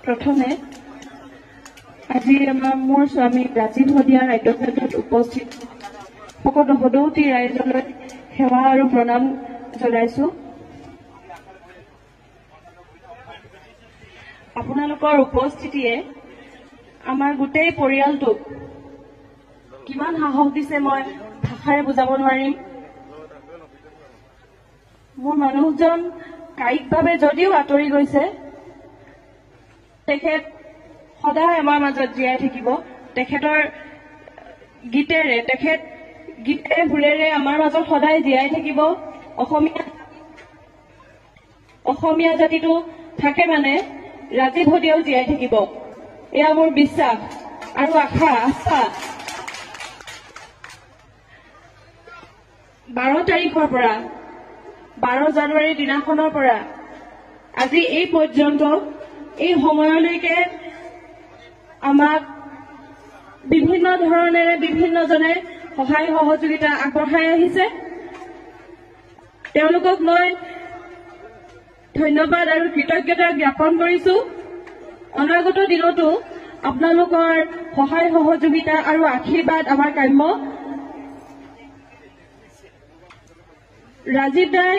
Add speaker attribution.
Speaker 1: প্ৰথমে আজি মোৰ স্বামী ৰাজীৱ শদিয়া ৰাজ্যসভাত উপস্থিত সকলো সদৌতি ৰাইজলৈ সেৱা আৰু প্ৰণাম জনাইছো। আপোনালোকৰ উপস্থিতিয়ে আমাৰ গোটেই পৰিয়ালটোক কিমান সাহস দিছে মই ভাষাৰে বুজাব নোৱাৰিম। মোৰ মানুহজন কায়িকভাৱে যদিও আঁতৰি গৈছে, তেখেত সদায় আমাৰ মাজত জীয়াই থাকিব। তেখেতৰ গীতেৰে সুৰেৰে আমাৰ মাজত সদায় জীয়াই থাকিব। অসমীয়া জাতিটো থাকে মানে ৰাজীৱ শদিয়াও জীয়াই থাকিব, এয়া মোৰ বিশ্বাস আৰু আশা। 12 তাৰিখৰ পৰা 12 জানুৱাৰীৰ দিনাখনৰ পৰা আজি এই পৰ্যন্ত এই সময়লৈকে আমাক বিভিন্ন ধৰণেৰে বিভিন্নজনে সহায় সহযোগিতা আগবঢ়াই আহিছে। তেওঁলোকক মই ধন্যবাদ আৰু কৃতজ্ঞতা জ্ঞাপন কৰিছো। অনাগত দিনতো আপোনালোকৰ সহায় সহযোগিতা আৰু আশীৰ্বাদ আমাৰ কাম্য। ৰাজীৱ দাই